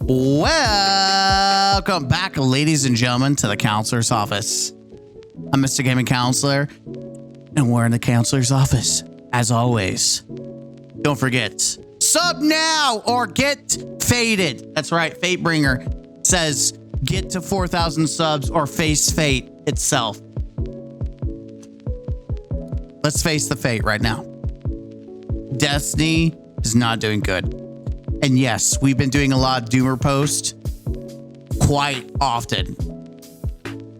Welcome back, ladies and gentlemen, to the counselor's office. I'm Mr. Gaming Counselor, and we're in the counselor's office, as always. Don't forget, sub now or get faded. That's right, Fatebringer says get to 4,000 subs or face fate itself. Let's face the fate right now. Destiny is not doing good. And yes, we've been doing a lot of Doomer posts quite often.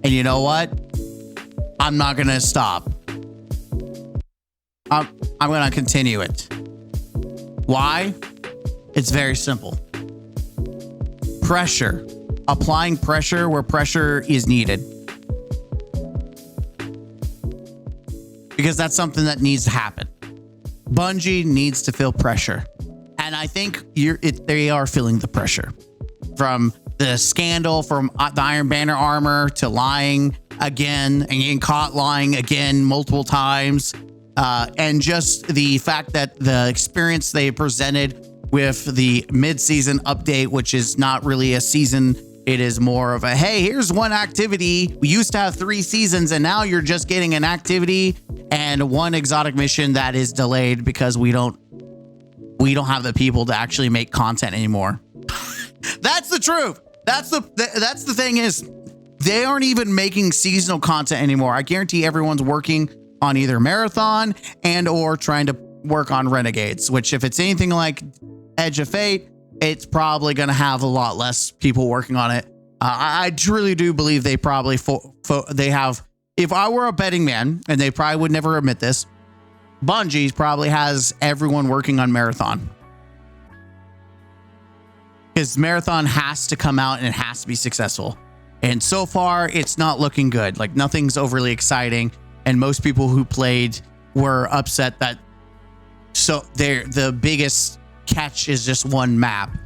And you know what? I'm not going to stop. I'm going to continue it. Why? It's very simple. Pressure. Applying pressure where pressure is needed. Because that's something that needs to happen. Bungie needs to feel pressure. And I think they are feeling the pressure. From the scandal, from the Iron Banner armor to lying again and getting caught lying again multiple times. And just the fact that the experience they presented with the mid-season update, which is not really a season. It is more of a, hey, here's one activity. We used to have 3 seasons and now you're just getting an activity and one exotic mission that is delayed because we don't have the people to actually make content anymore. That's the truth. That's the thing is they aren't even making seasonal content anymore. I guarantee everyone's working on either Marathon and or trying to work on Renegades, which if it's anything like Edge of Fate, it's probably going to have a lot less people working on it. I truly do believe they probably they have, if I were a betting man, and they probably would never admit this, Bungie probably has everyone working on Marathon. Because Marathon has to come out and it has to be successful. And so far, it's not looking good. Like nothing's overly exciting. And most people who played were upset that the biggest catch is just one map.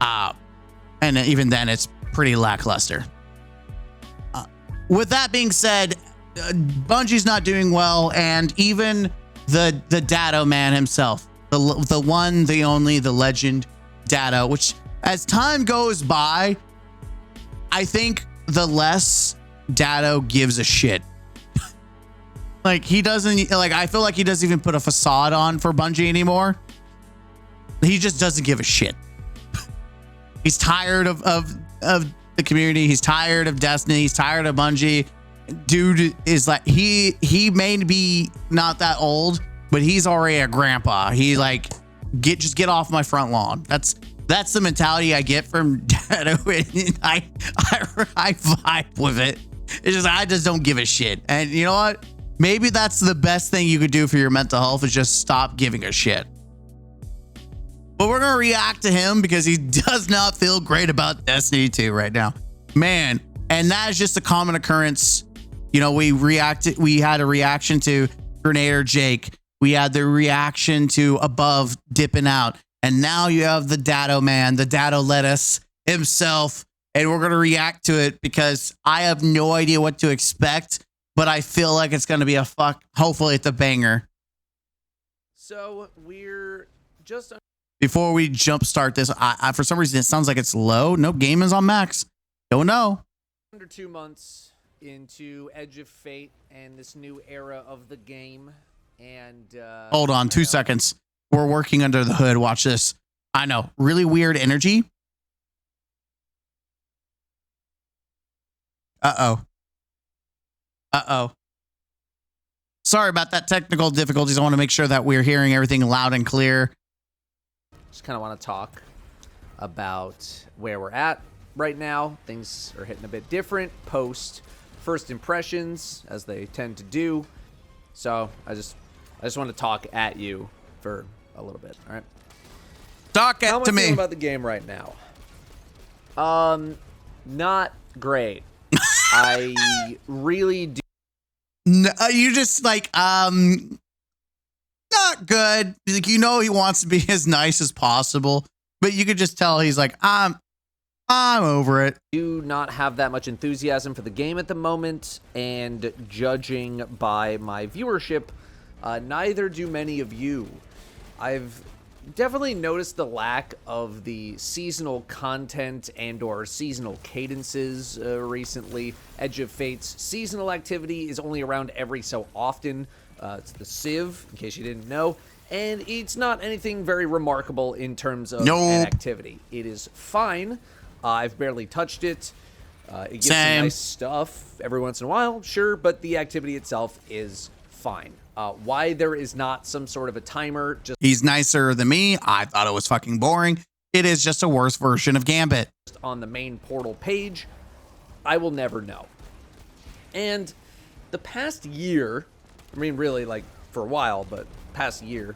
And even then, it's pretty lackluster. With that being said, Bungie's not doing well. And even the Datto man himself, the one, the only, the legend Datto, which as time goes by, I think the less Datto gives a shit. Like he doesn't, like I feel like he doesn't even put a facade on for Bungie anymore. He just doesn't give a shit. He's tired of the community. He's tired of Destiny. He's tired of Bungie. Dude is like, he may be not that old, but he's already a grandpa. He like, just get off my front lawn. That's the mentality I get from Datto. I vibe with it. It's just, I just don't give a shit. And you know what? Maybe that's the best thing you could do for your mental health is just stop giving a shit. But we're going to react to him because he does not feel great about Destiny 2 right now. Man, and that is just a common occurrence. You know, we had a reaction to Grenadier Jake. We had the reaction to Above dipping out. And now you have the Datto man, the Datto lettuce himself. And we're going to react to it because I have no idea what to expect. But I feel like it's going to be hopefully it's a banger. So we're just... Before we jumpstart this, I for some reason, it sounds like it's low. Nope, game is on max. Don't know. Under 2 months into Edge of Fate and this new era of the game. And hold on 2 seconds. We're working under the hood. Watch this. I know. Really weird energy. Uh-oh. Sorry about that technical difficulties. I want to make sure that we're hearing everything loud and clear. Just kind of want to talk about where we're at right now. Things are hitting a bit different post first impressions, as they tend to do. So I just want to talk at you for a little bit. All right. Talk How am to I me. feeling about the game right now? Not great. I really do. No, you just like not good. Like, you know, he wants to be as nice as possible, but you could just tell he's like, I'm over it. Do not have that much enthusiasm for the game at the moment, and judging by my viewership, neither do many of you. I've definitely noticed the lack of the seasonal content and or seasonal cadences recently. Edge of Fate's seasonal activity is only around every so often. It's the Civ, in case you didn't know, and it's not anything very remarkable in terms of an activity. It is fine. I've barely touched it. It gives some nice stuff every once in a while, sure, but the activity itself is fine. Why there is not some sort of a timer? He's nicer than me. I thought it was fucking boring. It is just a worse version of Gambit. On the main portal page, I will never know. And the past year, I mean, really, like, for a while, but past year,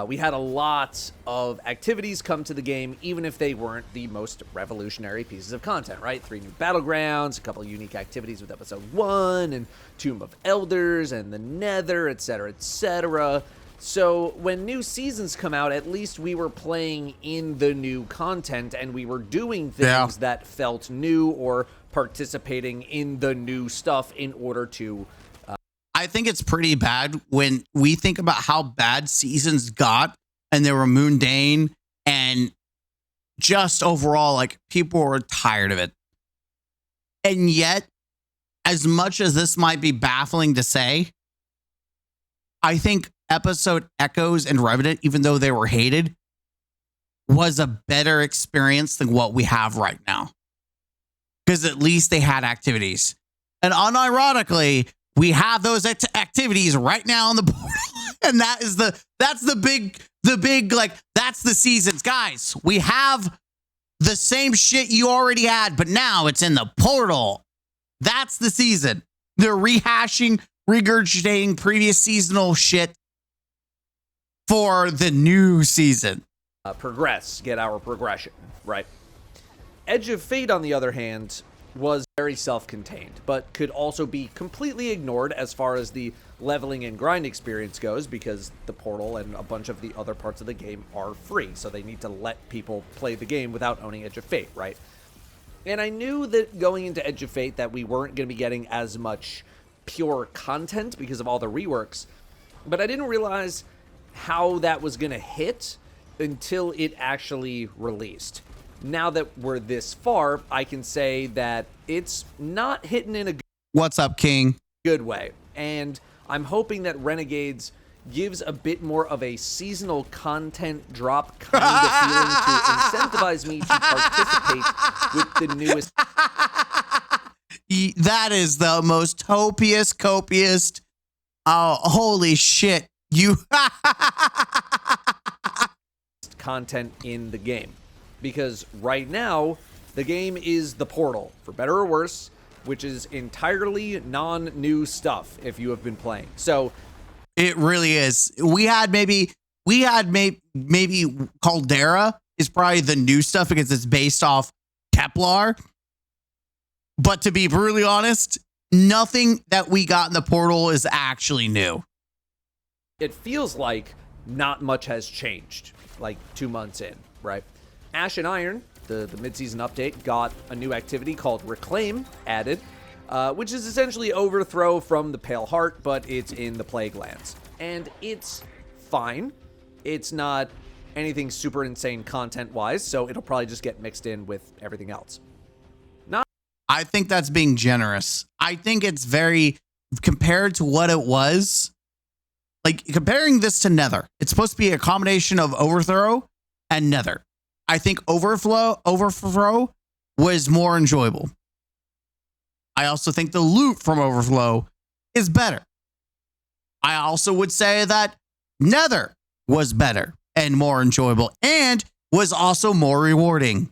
we had a lot of activities come to the game, even if they weren't the most revolutionary pieces of content, right? 3 new battlegrounds, a couple of unique activities with Episode 1, and Tomb of Elders, and the Nether, etc., etc. So when new seasons come out, at least we were playing in the new content, and we were doing things that felt new or participating in the new stuff in order to... I think it's pretty bad when we think about how bad seasons got and they were mundane and just overall, like, people were tired of it. And yet, as much as this might be baffling to say, I think Episode Echoes and Revenant, even though they were hated, was a better experience than what we have right now. Because at least they had activities. And unironically, we have those activities right now on the board. And that's the big, like, that's the seasons. Guys, we have the same shit you already had, but now it's in the portal. That's the season. They're rehashing, regurgitating previous seasonal shit for the new season. Progress, get our progression, right? Edge of Fate, on the other hand, was very self-contained, but could also be completely ignored as far as the leveling and grind experience goes, because the portal and a bunch of the other parts of the game are free, so they need to let people play the game without owning Edge of Fate, right? And I knew that going into Edge of Fate that we weren't going to be getting as much pure content because of all the reworks, but I didn't realize how that was going to hit until it actually released. Now that we're this far, I can say that it's not hitting in a What's up, King? Good way. And I'm hoping that Renegades gives a bit more of a seasonal content drop kind of feeling to incentivize me to participate with the newest. That is the most copious. Oh, holy shit. You content in the game. Because right now, the game is the portal, for better or worse, which is entirely non-new stuff if you have been playing. So it really is. We had maybe Caldera is probably the new stuff because it's based off Kepler. But to be brutally honest, nothing that we got in the portal is actually new. It feels like not much has changed, like 2 months in, right? Ash and Iron, the mid-season update, got a new activity called Reclaim added, which is essentially Overthrow from the Pale Heart, but it's in the Plague Lands. And it's fine. It's not anything super insane content-wise, so it'll probably just get mixed in with everything else. I think that's being generous. I think it's very, compared to what it was, like comparing this to Nether, it's supposed to be a combination of Overthrow and Nether. I think Overthrow was more enjoyable. I also think the loot from Overthrow is better. I also would say that Nether was better and more enjoyable and was also more rewarding.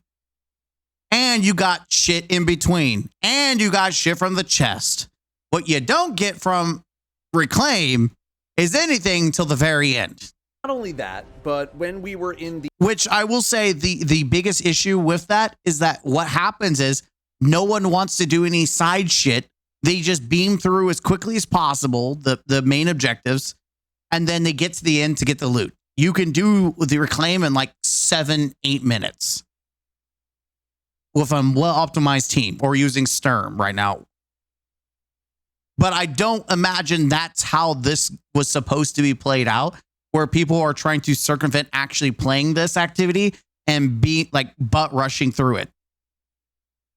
And you got shit in between. And you got shit from the chest. What you don't get from Reclaim is anything till the very end. Not only that, but when we were in the... Which I will say the biggest issue with that is that what happens is no one wants to do any side shit. They just beam through as quickly as possible, the main objectives, and then they get to the end to get the loot. You can do the Reclaim in like 7-8 minutes with a well-optimized team or using Sturm right now. But I don't imagine that's how this was supposed to be played out. where people are trying to circumvent actually playing this activity and be like butt rushing through it.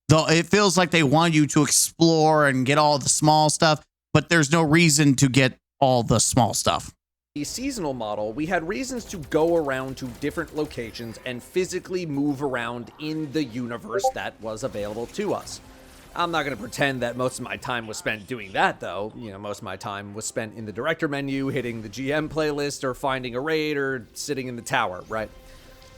Though it feels like they want you to explore and get all the small stuff, but there's no reason to get all the small stuff. The seasonal model, we had reasons to go around to different locations and physically move around in the universe that was available to us. I'm not going to pretend that most of my time was spent doing that, though. You know, most of my time was spent in the director menu, hitting the GM playlist, or finding a raid, or sitting in the tower, right?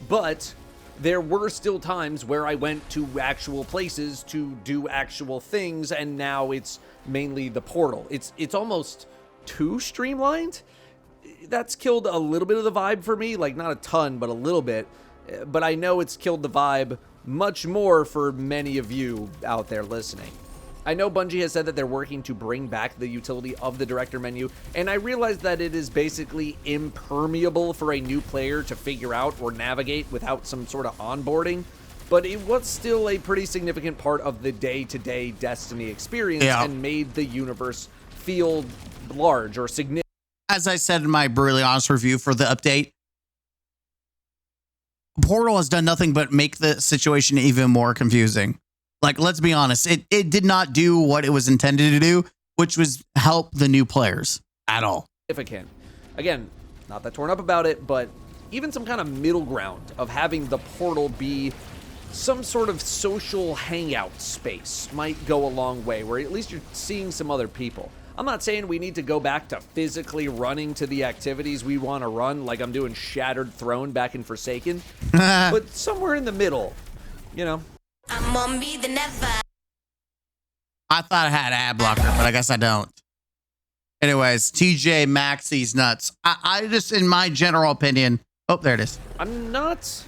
But there were still times where I went to actual places to do actual things, and now it's mainly the portal. It's almost too streamlined. That's killed a little bit of the vibe for me, like not a ton, but a little bit. But I know it's killed the vibe much more for many of you out there listening. I know Bungie has said that they're working to bring back the utility of the director menu, and I realize that it is basically impermeable for a new player to figure out or navigate without some sort of onboarding, but it was still a pretty significant part of the day-to-day Destiny experience and made the universe feel large or significant. As I said in my brutally honest review for the update, Portal has done nothing but make the situation even more confusing. Like, let's be honest, it did not do what it was intended to do, which was help the new players at all. Significant. Again, not that torn up about it, but even some kind of middle ground of having the portal be some sort of social hangout space might go a long way, where at least you're seeing some other people. I'm not saying we need to go back to physically running to the activities we want to run, like I'm doing Shattered Throne back in Forsaken, but somewhere in the middle, you know. I'm gonna be the never. I thought I had ad blocker, but I guess I don't. Anyways, TJ Maxx these nuts. I just, in my general opinion, oh, there it is. I'm not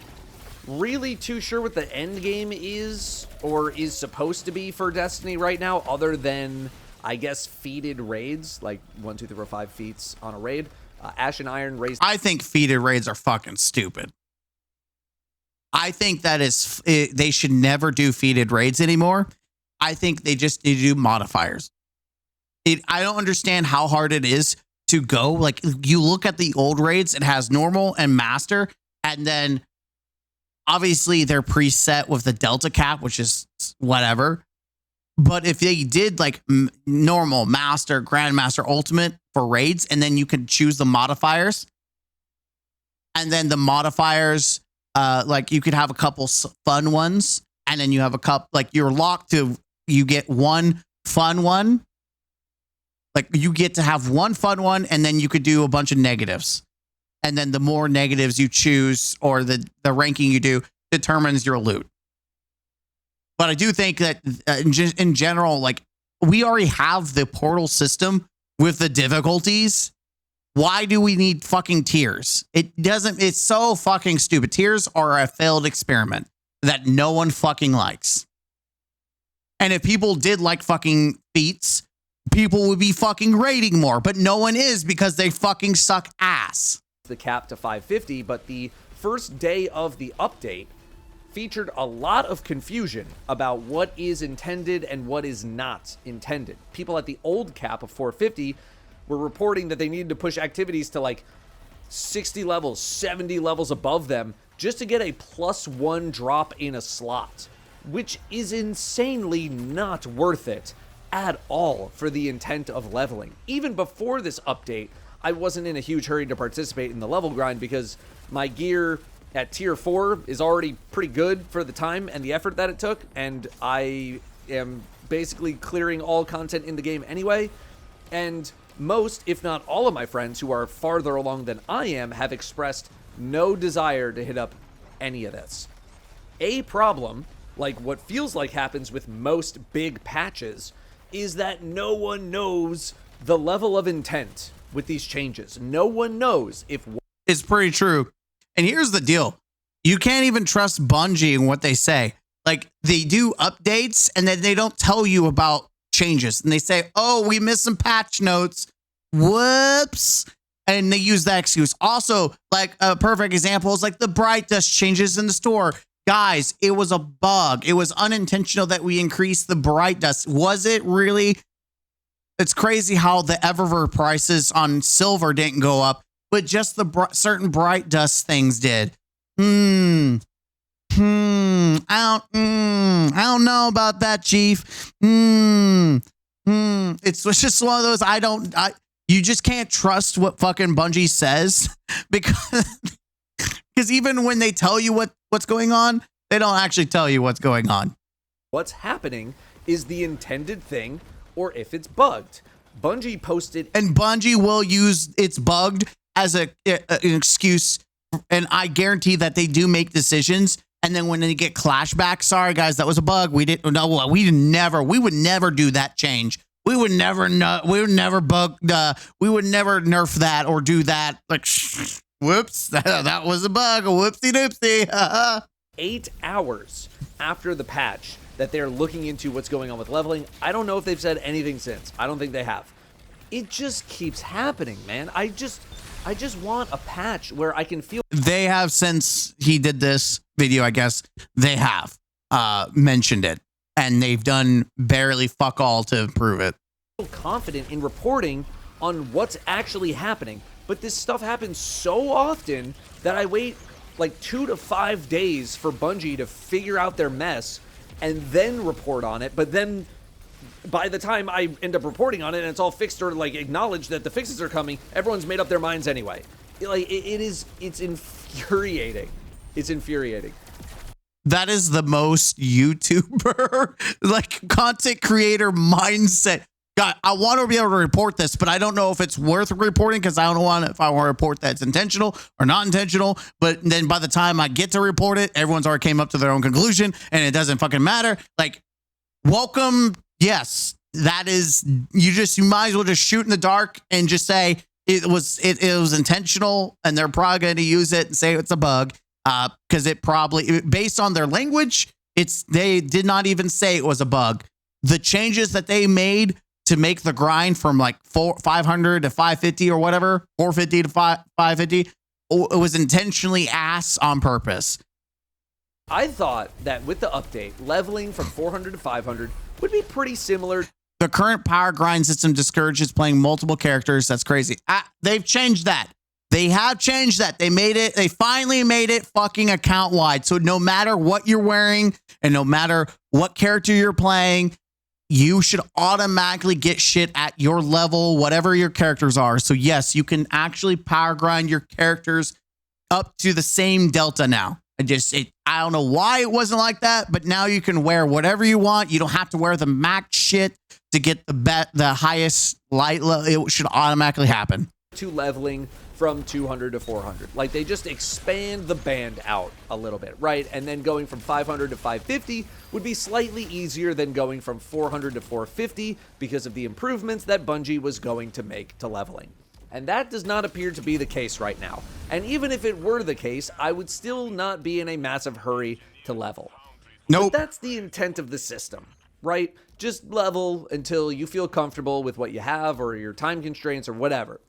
really too sure what the end game is or is supposed to be for Destiny right now, other than, I guess, feated raids, like 1, 2, 3, 4, 5 feats on a raid. Ash and Iron raised. I think feated raids are fucking stupid. I think that is, they should never do feated raids anymore. I think they just need to do modifiers. I don't understand how hard it is to go. Like, you look at the old raids, it has normal and master, and then obviously they're preset with the delta cap, which is whatever. But if they did like normal, master, grandmaster, ultimate for raids, and then you could choose the modifiers, and then the modifiers, like you could have a couple fun ones, and then you have a couple, like you're locked to, you get one fun one. Like you get to have one fun one, and then you could do a bunch of negatives. And then the more negatives you choose, or the ranking you do, determines your loot. But I do think that in general, like, we already have the portal system with the difficulties. Why do we need fucking tiers? It's so fucking stupid. Tiers are a failed experiment that no one fucking likes. And if people did like fucking feats, people would be fucking raiding more, but no one is because they fucking suck ass. The cap to 550, but the first day of the update featured a lot of confusion about what is intended and what is not intended. People at the old cap of 450 were reporting that they needed to push activities to like 60 levels, 70 levels above them just to get a +1 drop in a slot, which is insanely not worth it at all for the intent of leveling. Even before this update, I wasn't in a huge hurry to participate in the level grind because my gear at tier 4 is already pretty good for the time and the effort that it took, and I am basically clearing all content in the game anyway. And most, if not all of my friends who are farther along than I am, have expressed no desire to hit up any of this. A problem, like what feels like happens with most big patches, is that no one knows the level of intent with these changes. No one knows if... It's pretty true. And here's the deal. You can't even trust Bungie and what they say. Like, they do updates and then they don't tell you about changes. And they say, oh, we missed some patch notes. Whoops. And they use that excuse. Also, like a perfect example is like the bright dust changes in the store. Guys, it was a bug. It was unintentional that we increased the bright dust. Was it really? It's crazy how the Everver prices on silver didn't go up, but just the certain bright dust things did. I don't know about that, Chief. It's just one of those. You just can't trust what fucking Bungie says because even when they tell you what's going on, they don't actually tell you what's going on. What's happening is the intended thing, or if it's bugged. Bungie posted, and Bungie will use it's bugged as an excuse, and I guarantee that they do make decisions. And then when they get clashback, sorry guys, that was a bug. We would never do that change. We would never bug. We would never nerf that or do that. Like, whoops, that was a bug. A whoopsie doopsie. 8 hours after the patch that they're looking into what's going on with leveling. I don't know if they've said anything since. I don't think they have. It just keeps happening, man. I just want a patch where I can feel. They have, since he did this video, I guess they have mentioned it, and they've done barely fuck all to prove it. Confident in reporting on what's actually happening, but this stuff happens so often that I wait like 2 to 5 days for Bungie to figure out their mess and then report on it. But then by the time I end up reporting on it and it's all fixed or like acknowledged that the fixes are coming, everyone's made up their minds anyway. It's infuriating. It's infuriating. That is the most YouTuber like content creator mindset. God, I want to be able to report this, but I don't know if it's worth reporting because I don't want if I want to report that it's intentional or not intentional. But then by the time I get to report it, everyone's already came up to their own conclusion and it doesn't fucking matter. Like, welcome. Yes, that is, you might as well just shoot in the dark and just say it was intentional and they're probably going to use it and say it's a bug. Because it probably, based on their language, they did not even say it was a bug. The changes that they made to make the grind from like 500 to 550 or whatever, 450 to 550, it was intentionally ass on purpose. I thought that with the update, leveling from 400 to 500 would be pretty similar. The current power grind system discourages playing multiple characters. That's crazy. They've changed that. They have changed that. They finally made it fucking account wide. So no matter what you're wearing and no matter what character you're playing, you should automatically get shit at your level, whatever your characters are. So yes, you can actually power grind your characters up to the same delta now. I don't know why it wasn't like that, but now you can wear whatever you want. You don't have to wear the max shit to get the highest light level. It should automatically happen. To leveling from 200 to 400. Like, they just expand the band out a little bit, right? And then going from 500 to 550 would be slightly easier than going from 400 to 450 because of the improvements that Bungie was going to make to leveling. And that does not appear to be the case right now. And even if it were the case, I would still not be in a massive hurry to level. Nope. But that's the intent of the system, right? Just level until you feel comfortable with what you have or your time constraints or whatever.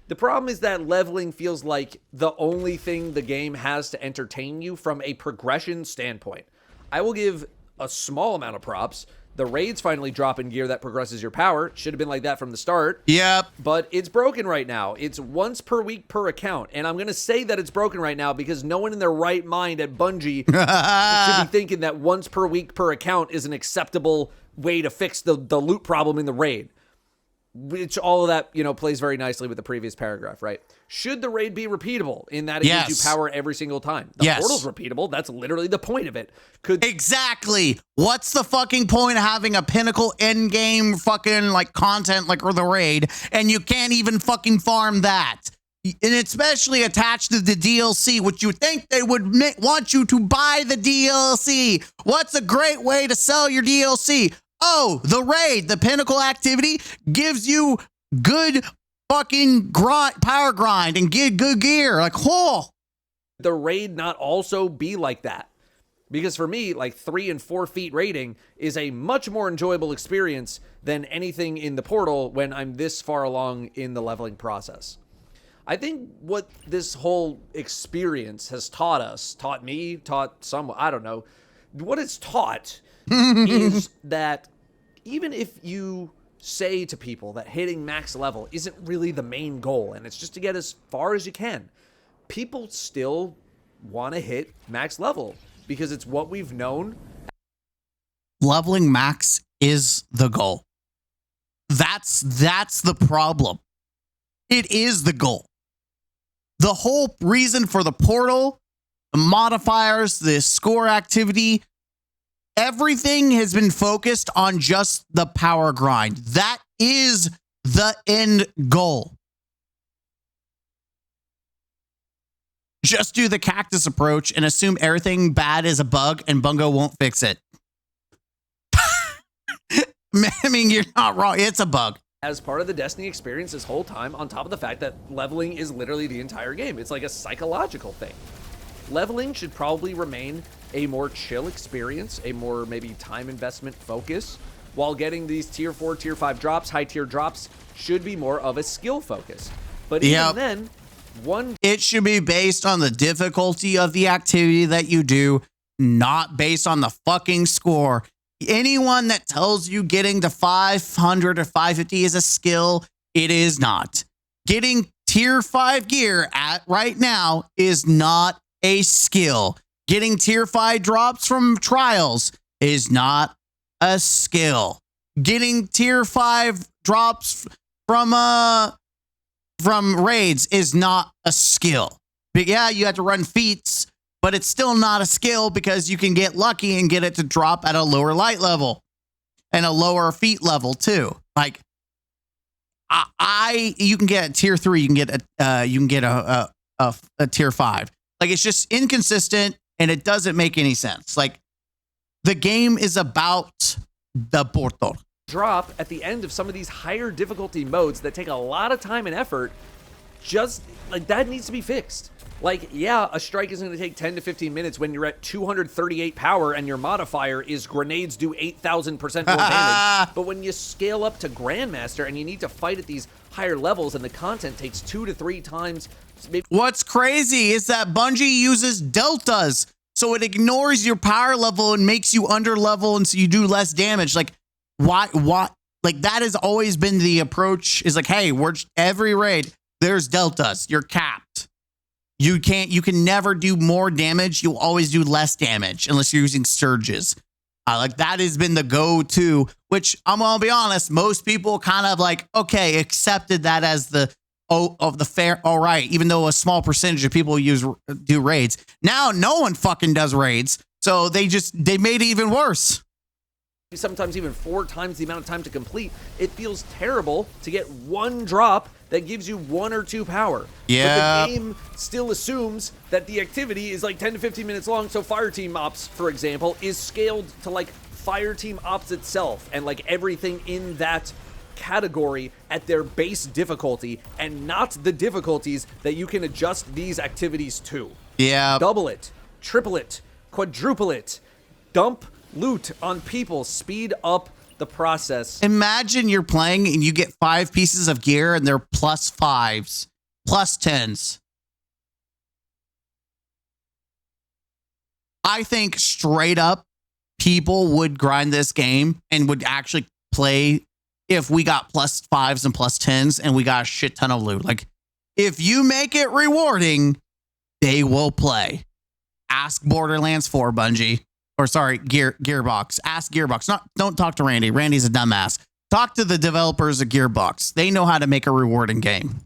The problem is that leveling feels like the only thing the game has to entertain you from a progression standpoint. I will give a small amount of props. The raids finally drop in gear that progresses your power. Should have been like that from the start. Yep. But it's broken right now. It's once per week per account. And I'm going to say that it's broken right now because no one in their right mind at Bungie should be thinking that once per week per account is an acceptable way to fix the loot problem in the raid. Which all of that, plays very nicely with the previous paragraph, right? Should the raid be repeatable in that it gives you power every single time? The portal's repeatable. That's literally the point of it. Exactly. What's the fucking point of having a pinnacle endgame fucking like content like the raid and you can't even fucking farm that? And especially attached to the DLC, which you would think they would want you to buy the DLC. What's a great way to sell your DLC? Oh, the raid, the pinnacle activity gives you good fucking power grind and get good gear. Like, oh. The raid not also be like that. Because for me, like 3 and 4 feet raiding is a much more enjoyable experience than anything in the portal when I'm this far along in the leveling process. I think what this whole experience has taught me, taught someone, I don't know, what it's taught is that even if you say to people that hitting max level isn't really the main goal and it's just to get as far as you can, people still want to hit max level because it's what we've known. Leveling max is the goal. That's the problem. It is the goal. The whole reason for the portal, the modifiers, the score activity, everything has been focused on just the power grind. That is the end goal. Just do the cactus approach and assume everything bad is a bug and Bungo won't fix it. I mean, you're not wrong. It's a bug. As part of the Destiny experience this whole time, on top of the fact that leveling is literally the entire game. It's like a psychological thing. Leveling should probably remain a more chill experience, a more maybe time investment focus, while getting these tier 4, tier 5 drops, high tier drops should be more of a skill focus. But even then, it should be based on the difficulty of the activity that you do, not based on the fucking score. Anyone that tells you getting to 500 or 550 is a skill, it is not. Getting tier 5 gear at right now is not a skill. Getting tier 5 drops from trials is not a skill. Getting tier 5 drops from raids is not a skill. But yeah, you have to run feats, but it's still not a skill because you can get lucky and get it to drop at a lower light level and a lower feat level too. Like you can get a tier 3, you can get a tier 5. Like it's just inconsistent and it doesn't make any sense. Like the game is about the portal. Drop at the end of some of these higher difficulty modes that take a lot of time and effort, just like that needs to be fixed. Like, yeah, a strike is going to take 10 to 15 minutes when you're at 238 power and your modifier is grenades do 8,000% more damage. But when you scale up to Grandmaster and you need to fight at these higher levels and the content takes 2 to 3 times. What's crazy is that Bungie uses deltas. So it ignores your power level and makes you under level and so you do less damage. Like, why? Like, that has always been the approach is like, hey, every raid, there's deltas. You're capped. You can never do more damage. You'll always do less damage unless you're using surges. Like that has been the go-to, which I'm going to be honest, most people kind of like, okay, accepted that as the fair. All right. Even though a small percentage of people do raids. Now no one fucking does raids. So they made it even worse. Sometimes even 4 times the amount of time to complete. It feels terrible to get one drop that gives you 1 or 2 power. Yeah. But the game still assumes that the activity is like 10 to 15 minutes long. So Fire Team Ops, for example, is scaled to like Fire Team Ops itself and like everything in that category at their base difficulty and not the difficulties that you can adjust these activities to. Yeah. Double it, triple it, quadruple it, dump loot on people, speed up the process. Imagine you're playing and you get 5 pieces of gear and they're +5s, +10s. I think straight up people would grind this game and would actually play if we got +5s and +10s and we got a shit ton of loot. Like if you make it rewarding, they will play. Ask Borderlands 4, Bungie. Or sorry, Gearbox. Ask Gearbox. Don't talk to Randy. Randy's a dumbass. Talk to the developers of Gearbox. They know how to make a rewarding game.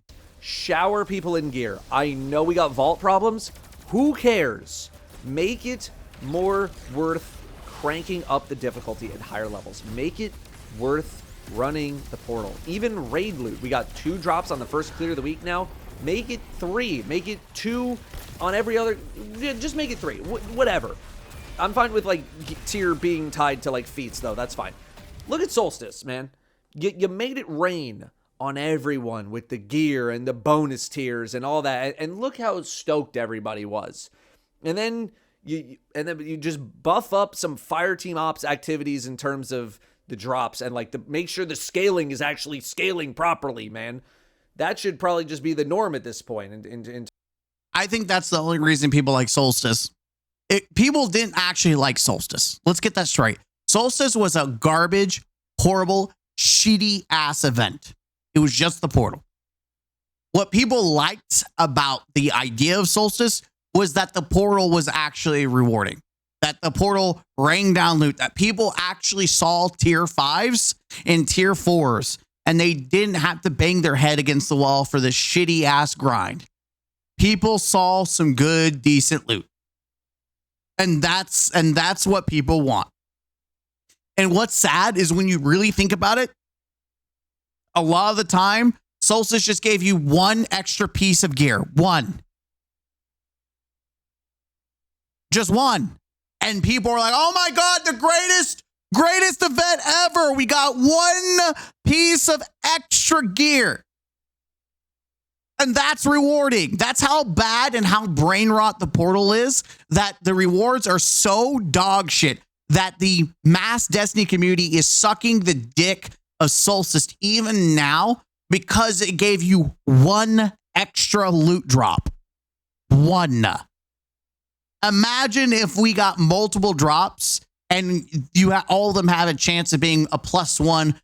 Shower people in gear. I know we got vault problems. Who cares? Make it more worth cranking up the difficulty at higher levels. Make it worth running the portal. Even raid loot. We got 2 drops on the first clear of the week now. Make it 3. Make it 2 on every other. Just make it 3. Whatever. I'm fine with like tier being tied to like feats though. That's fine. Look at Solstice, man. You made it rain on everyone with the gear and the bonus tiers and all that. And look how stoked everybody was. And then you just buff up some Fire Team Ops activities in terms of the drops and like make sure the scaling is actually scaling properly, man. That should probably just be the norm at this point. I think that's the only reason people like Solstice. People didn't actually like Solstice. Let's get that straight. Solstice was a garbage, horrible, shitty ass event. It was just the portal. What people liked about the idea of Solstice was that the portal was actually rewarding, that the portal rained down loot, that people actually saw tier 5s and tier 4s, and they didn't have to bang their head against the wall for this shitty ass grind. People saw some good, decent loot. And that's what people want. And what's sad is when you really think about it, a lot of the time, Solstice just gave you one extra piece of gear. One. Just one. And people are like, oh my God, the greatest event ever. We got one piece of extra gear. And that's rewarding. That's how bad and how brain rot the portal is, that the rewards are so dog shit that the mass Destiny community is sucking the dick of Solstice even now because it gave you one extra loot drop. One. Imagine if we got multiple drops and all of them have a chance of being a +1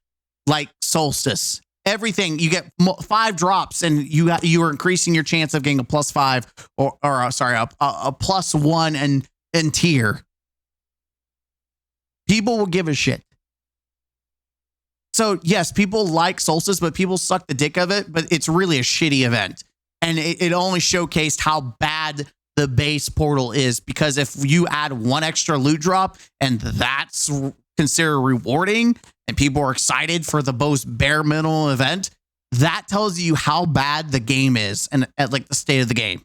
like Solstice. Everything, you get 5 drops and you are increasing your chance of getting a +5 or a +1 in tier. People will give a shit. So yes, people like Solstice, but people suck the dick of it, but it's really a shitty event. And it only showcased how bad the base portal is, because if you add one extra loot drop and that's considered rewarding and people are excited for the most bare minimum event, that tells you how bad the game is and at like the state of the game.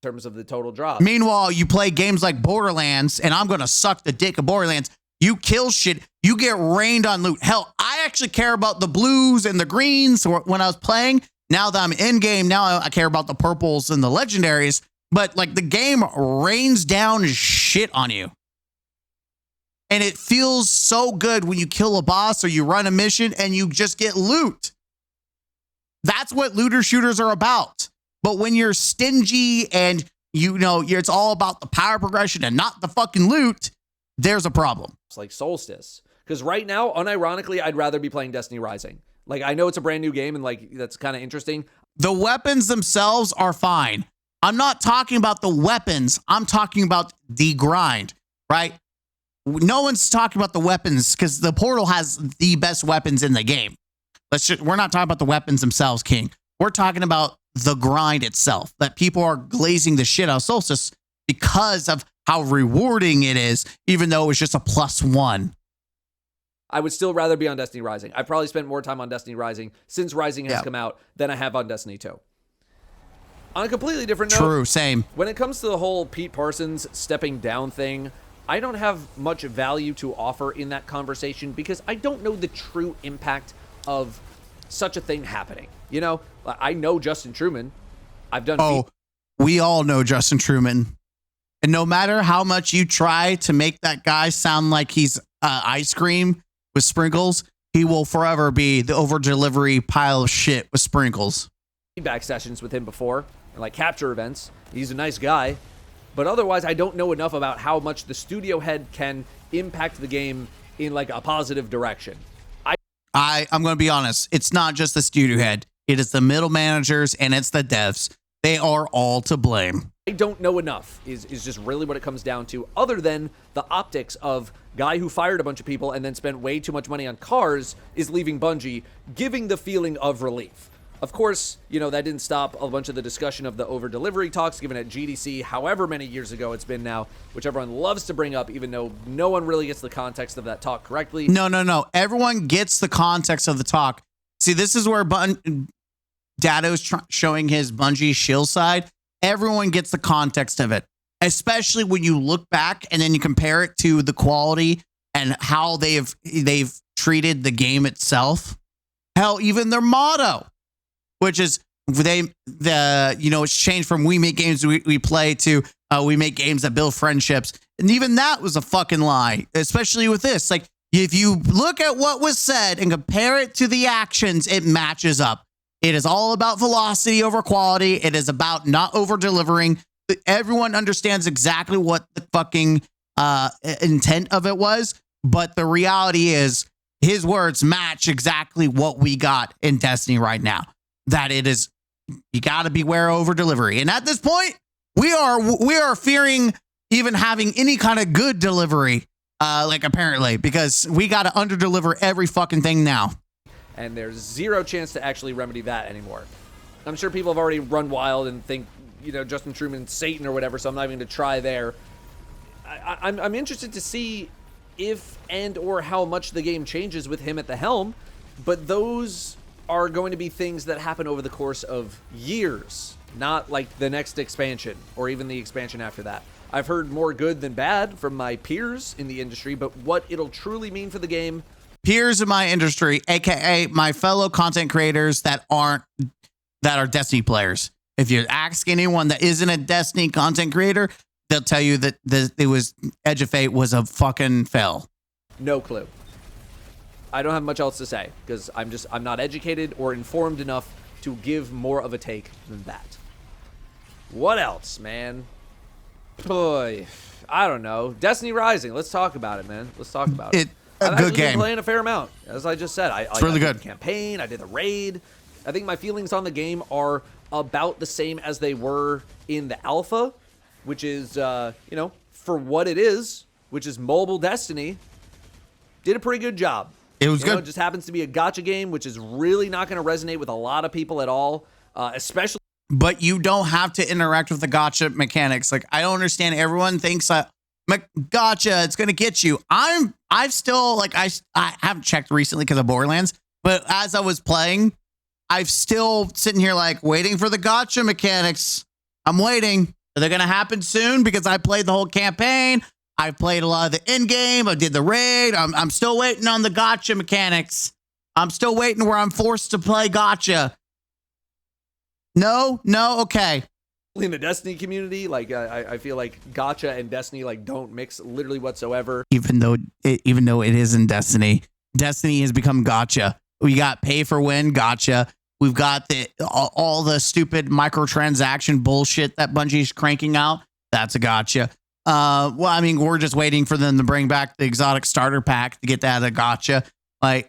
In terms of the total drop. Meanwhile, you play games like Borderlands, and I'm going to suck the dick of Borderlands. You kill shit. You get rained on loot. Hell, I actually care about the blues and the greens when I was playing. Now that I'm in game, now I care about the purples and the legendaries. But like the game rains down shit on you. And it feels so good when you kill a boss or you run a mission and you just get loot. That's what looter shooters are about. But when you're stingy and it's all about the power progression and not the fucking loot, there's a problem. It's like Solstice. Because right now, unironically, I'd rather be playing Destiny Rising. Like, I know it's a brand new game and like that's kind of interesting. The weapons themselves are fine. I'm not talking about the weapons. I'm talking about the grind, right? No one's talking about the weapons because the portal has the best weapons in the game. We're not talking about the weapons themselves, King. We're talking about the grind itself, that people are glazing the shit out of Solstice because of how rewarding it is, even though it's just a +1. I would still rather be on Destiny Rising. I've probably spent more time on Destiny Rising since Rising has come out than I have on Destiny 2. On a completely different note. True, same. When it comes to the whole Pete Parsons stepping down thing, I don't have much value to offer in that conversation because I don't know the true impact of such a thing happening. You know, I know Justin Truman. I've done. We all know Justin Truman. And no matter how much you try to make that guy sound like he's ice cream with sprinkles, he will forever be the over-delivery pile of shit with sprinkles. Feedback sessions with him before, and like capture events. He's a nice guy. But otherwise, I don't know enough about how much the studio head can impact the game in like a positive direction. I'm going to be honest. It's not just the studio head. It is the middle managers and it's the devs. They are all to blame. I don't know enough is just really what it comes down to, other than the optics of guy who fired a bunch of people and then spent way too much money on cars is leaving Bungie, giving the feeling of relief. Of course, that didn't stop a bunch of the discussion of the over-delivery talks given at GDC, however many years ago it's been now, which everyone loves to bring up, even though no one really gets the context of that talk correctly. No. Everyone gets the context of the talk. See, this is where Datto's showing his Bungie shield side. Everyone gets the context of it, especially when you look back and then you compare it to the quality and how they've treated the game itself. Hell, even their motto, which is it's changed from we make games we play to we make games that build friendships. And even that was a fucking lie, especially with this. Like, if you look at what was said and compare it to the actions, it matches up. It is all about velocity over quality. It is about not over delivering. Everyone understands exactly what the fucking intent of it was. But the reality is his words match exactly what we got in Destiny right now. That it is, you got to beware over delivery. And at this point, we are fearing even having any kind of good delivery, apparently, because we got to under deliver every fucking thing now. And there's zero chance to actually remedy that anymore. I'm sure people have already run wild and think, Justin Truman's Satan or whatever, so I'm not even going to try there. I'm interested to see if and or how much the game changes with him at the helm, but those are going to be things that happen over the course of years, not like the next expansion or even the expansion after that. I've heard more good than bad from my peers in the industry, but what it'll truly mean for the game... Peers in my industry, aka my fellow content creators that are Destiny players. If you ask anyone that isn't a Destiny content creator, they'll tell you that Edge of Fate was a fucking fail. No clue. I don't have much else to say because I'm not educated or informed enough to give more of a take than that. What else, man? Boy, I don't know. Destiny Rising. Let's talk about it, man. Let's talk about it. A good game. Been playing a fair amount, as I just said. It's really good. I did the campaign. I did the raid. I think my feelings on the game are about the same as they were in the alpha, which is, for what it is, which is mobile Destiny, did a pretty good job. It was good. It just happens to be a gacha game, which is really not going to resonate with a lot of people at all, especially. But you don't have to interact with the gacha mechanics. Like, I don't understand. Everyone thinks that gacha, it's going to get you. I've still, I haven't checked recently because of Borderlands, but as I was playing, I've still sitting here waiting for the gacha mechanics. I'm waiting. Are they going to happen soon? Because I played the whole campaign. I played a lot of the end game. I did the raid. I'm still waiting on the gacha mechanics. I'm still waiting where I'm forced to play gacha. No, okay. In the Destiny community, I feel like gacha and Destiny don't mix literally whatsoever. Even though it is in Destiny has become gacha. We got pay for win gacha. We've got all the stupid microtransaction bullshit that Bungie's cranking out. That's a gacha. We're just waiting for them to bring back the exotic starter pack to get that a gacha. I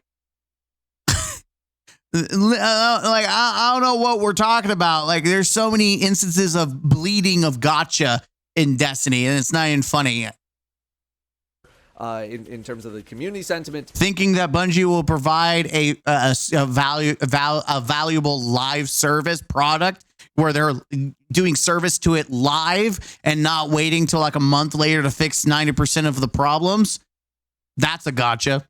don't know what we're talking about. There's so many instances of bleeding of gacha in Destiny, and it's not even funny. In terms of the community sentiment, thinking that Bungie will provide a valuable live service product where they're doing service to it live and not waiting till a month later to fix 90% of the problems. That's a gacha.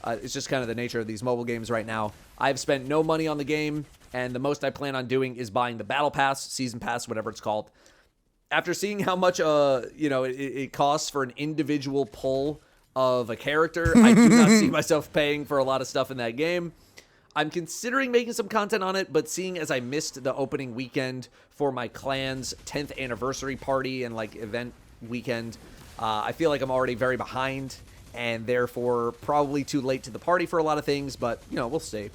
It's just kind of the nature of these mobile games right now. I've spent no money on the game, and the most I plan on doing is buying the Battle Pass, Season Pass, whatever it's called. After seeing how much it costs for an individual pull of a character, I do not see myself paying for a lot of stuff in that game. I'm considering making some content on it, but seeing as I missed the opening weekend for my clan's 10th anniversary party and event weekend, I feel like I'm already very behind and therefore probably too late to the party for a lot of things, but we'll see.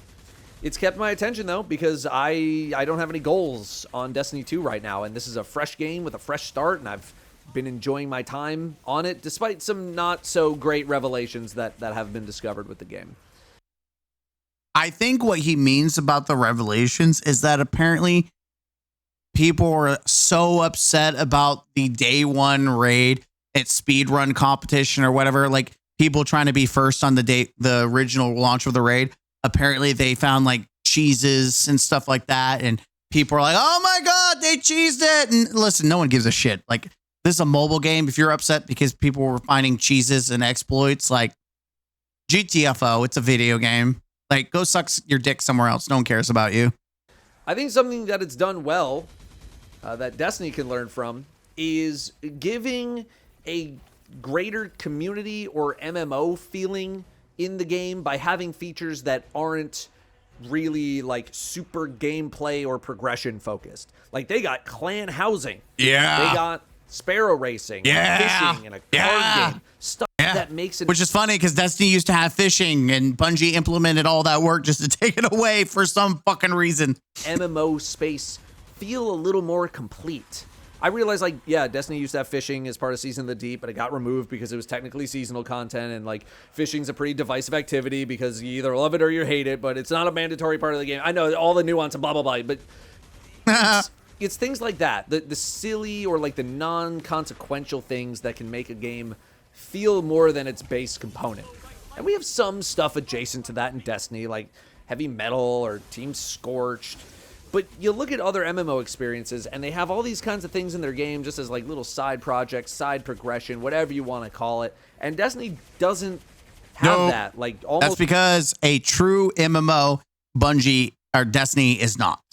It's kept my attention, though, because I don't have any goals on Destiny 2 right now, and this is a fresh game with a fresh start, and I've been enjoying my time on it, despite some not-so-great revelations that have been discovered with the game. I think what he means about the revelations is that apparently people were so upset about the day one raid at speedrun competition or whatever, people trying to be first on the original launch of the raid. Apparently they found cheeses and stuff like that. And people are like, oh my God, they cheesed it. And listen, no one gives a shit. This is a mobile game. If you're upset because people were finding cheeses and exploits, GTFO, it's a video game. Go suck your dick somewhere else. No one cares about you. I think something that it's done well, that Destiny can learn from, is giving a greater community or MMO feeling in the game by having features that aren't really super gameplay or progression focused. They got clan housing. Yeah. They got sparrow racing. Yeah. Fishing and a card game. Stuff that makes it... Which is funny because Destiny used to have fishing and Bungie implemented all that work just to take it away for some fucking reason. MMO space feel a little more complete. I realized, like, yeah, Destiny used to have fishing as part of Season of the Deep, but it got removed because it was technically seasonal content, and, like, fishing's a pretty divisive activity because you either love it or you hate it, but it's not a mandatory part of the game. I know all the nuance and blah, blah, blah, but it's things like that, the silly or, like, the non-consequential things that can make a game feel more than its base component. And we have some stuff adjacent to that in Destiny, like Heavy Metal or Team Scorched. But you look at other MMO experiences, and they have all these kinds of things in their game just as like little side projects, side progression, whatever you want to call it. And Destiny doesn't have that. Like almost. That's because a true MMO, Bungie or Destiny is not.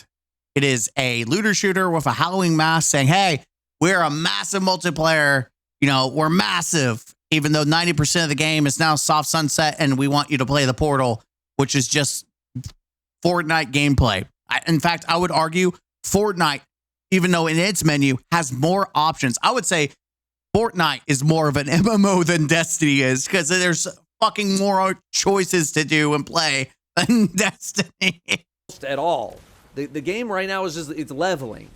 It is a looter shooter with a Halloween mask saying, "Hey, we're a massive multiplayer. You know, we're massive." Even though 90% of the game is now soft sunset, and we want you to play the Portal, which is just Fortnite gameplay. In fact, I would argue Fortnite, even though in its menu has more options, I would say Fortnite is more of an MMO than Destiny is because there's fucking more choices to do and play than Destiny. At all. The game right now is just, it's leveling.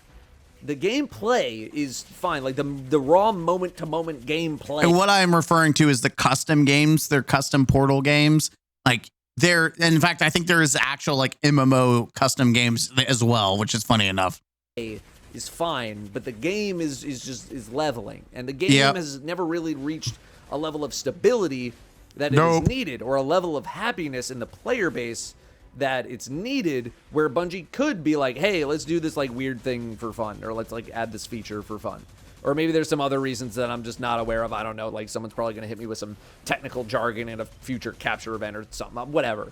The gameplay is fine, like the raw moment-to-moment gameplay. And what I'm referring to is the custom games. They're custom Portal games. Like in fact, I think there is actual like MMO custom games as well, which is funny enough. Is fine, but the game is leveling, and the game has never really reached a level of stability that it is needed, or a level of happiness in the player base that it's needed, where Bungie could be like, hey, let's do this like weird thing for fun, or let's like add this feature for fun. Or maybe there's some other reasons that I'm just not aware of. I don't know. Like someone's probably going to hit me with some technical jargon in a future capture event or something, whatever.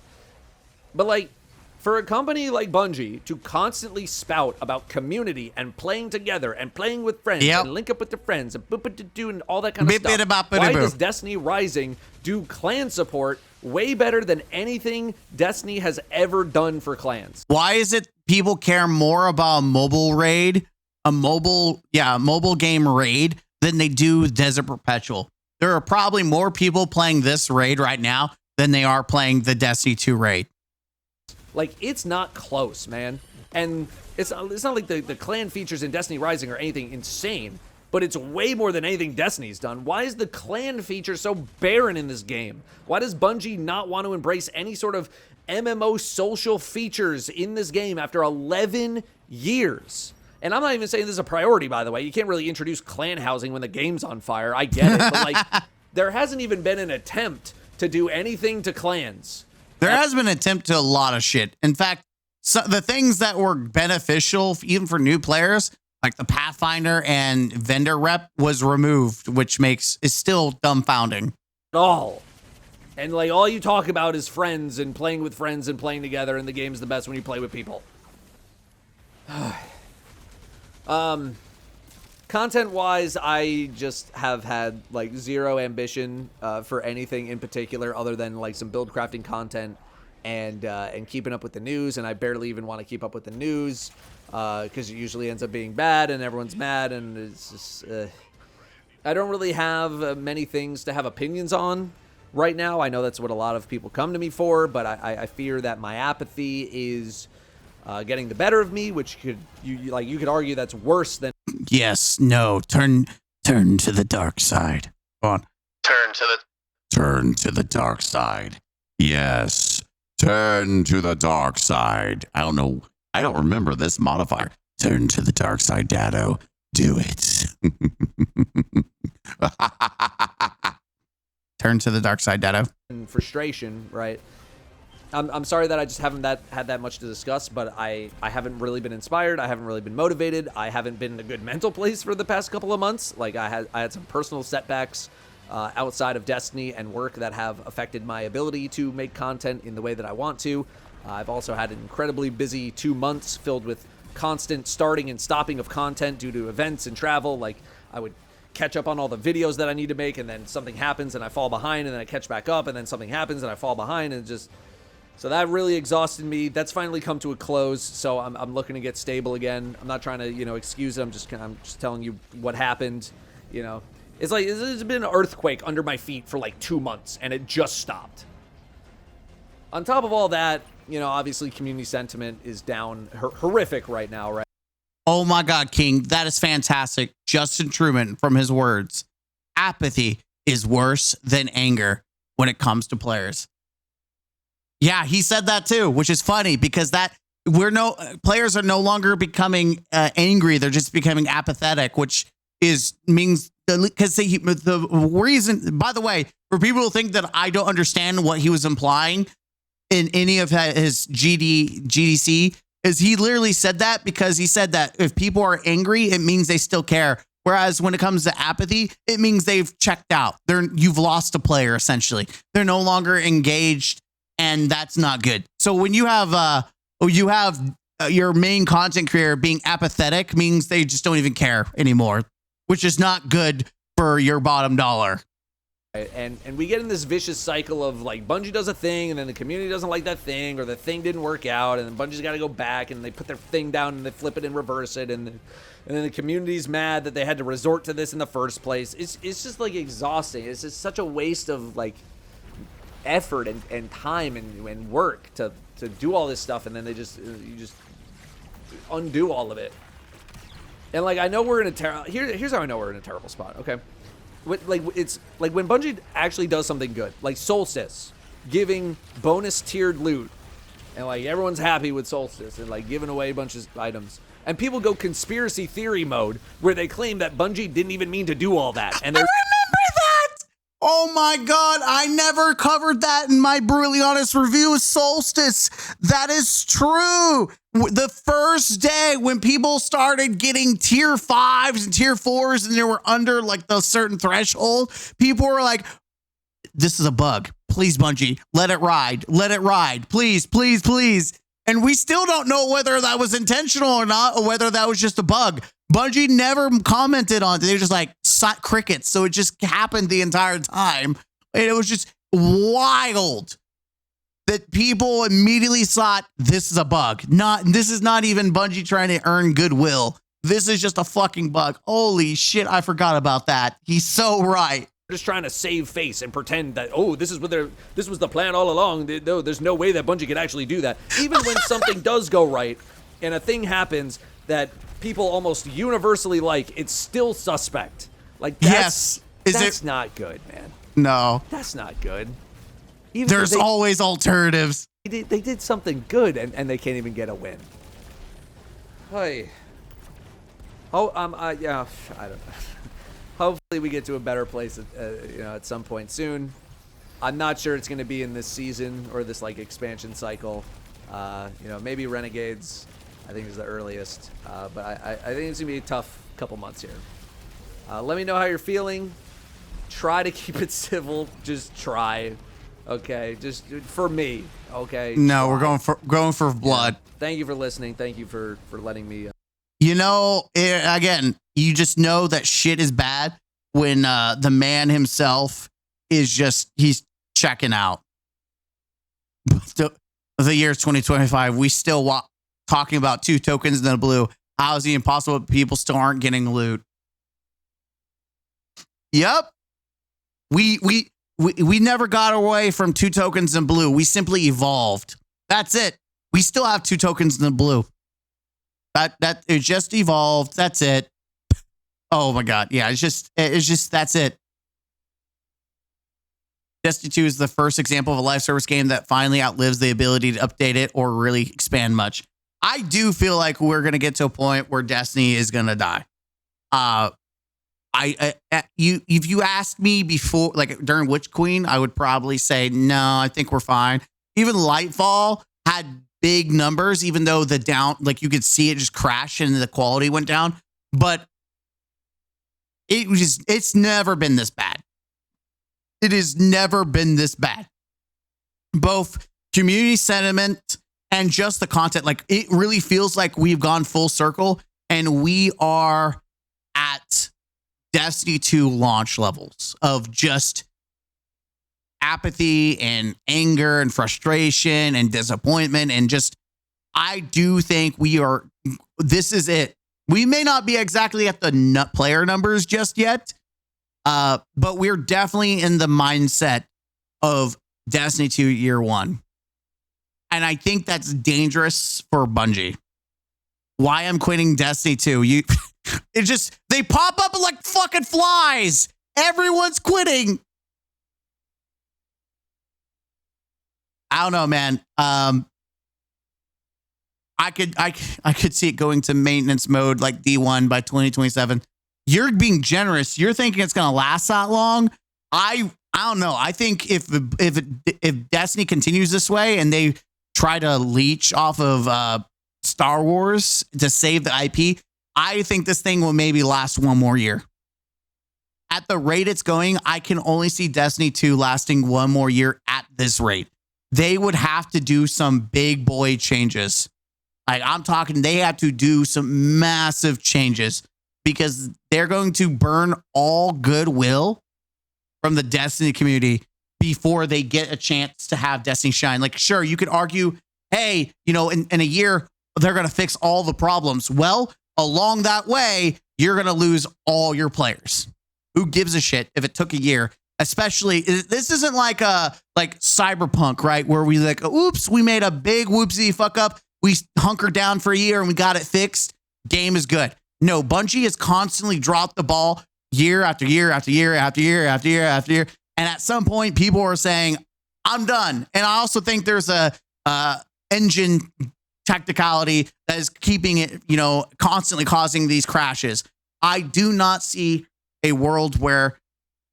But like for a company like Bungie to constantly spout about community and playing together and playing with friends and link up with their friends and boop-a-doo and all that kind of stuff, why does Destiny Rising do clan support way better than anything Destiny has ever done for clans? Why is it people care more about a mobile raid, a mobile game raid, than they do Desert Perpetual? There are probably more people playing this raid right now than they are playing the Destiny 2 raid. Like, it's not close, man. And it's not like the clan features in Destiny Rising are anything insane, but it's way more than anything Destiny's done. Why is the clan feature so barren in this game? Why does Bungie not want to embrace any sort of MMO social features in this game after 11 years? And I'm not even saying this is a priority, by the way. You can't really introduce clan housing when the game's on fire. I get it. But, like, there hasn't even been an attempt to do anything to clans. There has been an attempt to a lot of shit. In fact, the things that were beneficial, even for new players, like the Pathfinder and vendor rep, was removed, which is still dumbfounding. All. And like all you talk about is friends and playing with friends and playing together, and the game's the best when you play with people. Content-wise, I just have had like zero ambition for anything in particular other than like some build crafting content and keeping up with the news. And I barely even want to keep up with the news because it usually ends up being bad and everyone's mad. And it's just I don't really have many things to have opinions on right now. I know that's what a lot of people come to me for, but I fear that my apathy is getting the better of me, which you could argue that's worse than. Yes, no, turn to the dark side. Go on. Turn to the dark side. Yes, turn to the dark side. I don't know. I don't remember this modifier. Turn to the dark side, Datto. Do it. Turn to the dark side, Datto. Frustration, right? I'm sorry that I just haven't had that much to discuss, but I haven't really been inspired. I haven't really been motivated. I haven't been in a good mental place for the past couple of months. Like I had some personal setbacks outside of Destiny and work that have affected my ability to make content in the way that I want to. I've also had an incredibly busy 2 months filled with constant starting and stopping of content due to events and travel. Like I would catch up on all the videos that I need to make, and then something happens and I fall behind, and then I catch back up, and then something happens and I fall behind, and just. So that really exhausted me. That's finally come to a close. So I'm looking to get stable again. I'm not trying to, excuse it. I'm just telling you what happened. It's like there's been an earthquake under my feet for like 2 months, and it just stopped. On top of all that, obviously community sentiment is down horrific right now, right? Oh my God, King, that is fantastic. Justin Truman from his words. Apathy is worse than anger when it comes to players. Yeah, he said that too, which is funny because players are no longer becoming angry. They're just becoming apathetic, which means because the reason, by the way, for people who think that I don't understand what he was implying in any of his GDC, is he literally said that because he said that if people are angry, it means they still care. Whereas when it comes to apathy, it means they've checked out. You've lost a player, essentially. They're no longer engaged, and that's not good. So when you have your main content creator being apathetic, means they just don't even care anymore, which is not good for your bottom dollar. And we get in this vicious cycle of like Bungie does a thing and then the community doesn't like that thing, or the thing didn't work out and then Bungie's got to go back and they put their thing down and they flip it and reverse it, and then the community's mad that they had to resort to this in the first place. It's just like exhausting. It's just such a waste of like effort and time and work to do all this stuff, and then you just undo all of it. And like I know we're in a here's how I know we're in a terrible spot. Okay. It's like when Bungie actually does something good, like Solstice, giving bonus tiered loot, and like everyone's happy with Solstice and like giving away a bunch of items, and people go conspiracy theory mode where they claim that Bungie didn't even mean to do all that, and they're Oh my God, I never covered that in my brutally honest review of Solstice. That is true. The first day when people started getting tier 5s and tier 4s and they were under like the certain threshold, people were like, this is a bug. Please, Bungie, let it ride. Let it ride. Please, please, please. And we still don't know whether that was intentional or not, or whether that was just a bug. Bungie never commented on it. They were just like crickets. So it just happened the entire time. And it was just wild that people immediately thought this is a bug. This is not even Bungie trying to earn goodwill. This is just a fucking bug. Holy shit, I forgot about that. He's so right. just trying to save face and pretend that, oh, this was the plan all along. No, there's no way that Bungie could actually do that. Even when something does go right and a thing happens that people almost universally like, it's still suspect. Like, that's not good, man. No. That's not good. There's always alternatives. They did something good, and they can't even get a win. Hey. Yeah, I don't know. Hopefully we get to a better place at some point soon. I'm not sure it's going to be in this season or this like expansion cycle. Maybe Renegades, I think is the earliest. But I think it's going to be a tough couple months here. Let me know how you're feeling. Try to keep it civil. Just try. Okay, just for me. Okay. No, we're going for blood. Yeah. Thank you for listening. Thank you for letting me. Again, you just know that shit is bad when the man himself is he's checking out. The year 2025, we still talking about 2 tokens in the blue. How is it impossible? People still aren't getting loot. Yep. We never got away from 2 tokens in blue. We simply evolved. That's it. We still have 2 tokens in the blue. That it just evolved. That's it. Oh my God. Yeah, it's just that's it. Destiny 2 is the first example of a live service game that finally outlives the ability to update it or really expand much. I do feel like we're going to get to a point where Destiny is going to die. If you asked me before, like during Witch Queen, I would probably say, no, I think we're fine. Even Lightfall had big numbers, even though you could see it just crash and the quality went down. But it's never been this bad. It has never been this bad. Both community sentiment and just the content. Like, it really feels like we've gone full circle and we are at Destiny 2 launch levels of just apathy and anger and frustration and disappointment. And just, I do think this is it. We may not be exactly at the player numbers just yet, but we're definitely in the mindset of Destiny 2 year 1. And I think that's dangerous for Bungie. why I'm quitting Destiny 2. It just, they pop up like fucking flies. Everyone's quitting. I don't know, man. I could see it going to maintenance mode like D1 by 2027. You're being generous. You're thinking it's going to last that long. I don't know. I think if Destiny continues this way and they try to leech off of Star Wars to save the IP, I think this thing will maybe last one more year. At the rate it's going, I can only see Destiny 2 lasting one more year at this rate. They would have to do some big boy changes. Like, I'm talking, they have to do some massive changes because they're going to burn all goodwill from the Destiny community before they get a chance to have Destiny shine. Like, sure, you could argue, hey, you know, in a year, they're going to fix all the problems. Well, along that way, you're going to lose all your players. Who gives a shit if it took a year? Especially, this isn't like Cyberpunk, right? Where we like, oops, we made a big whoopsie fuck up. We hunkered down for a year and we got it fixed. Game is good. No, Bungie has constantly dropped the ball year after year after year after year after year after year. And at some point, people are saying, I'm done. And I also think there's a engine technicality that is keeping it, you know, constantly causing these crashes. I do not see a world where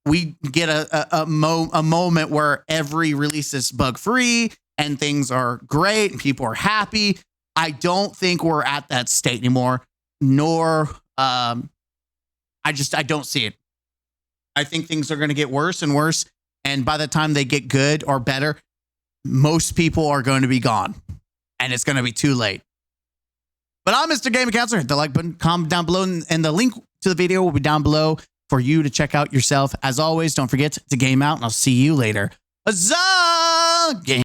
we get a moment where every release is bug free and things are great and people are happy. I don't think we're at that state anymore, nor I don't see it. I think things are going to get worse and worse. And by the time they get good or better, most people are going to be gone and it's going to be too late. But I'm Mr. Gaming Counselor. Hit the like button, comment down below, and the link to the video will be down below for you to check out yourself. As always, don't forget to game out, and I'll see you later. Huzzah! Game.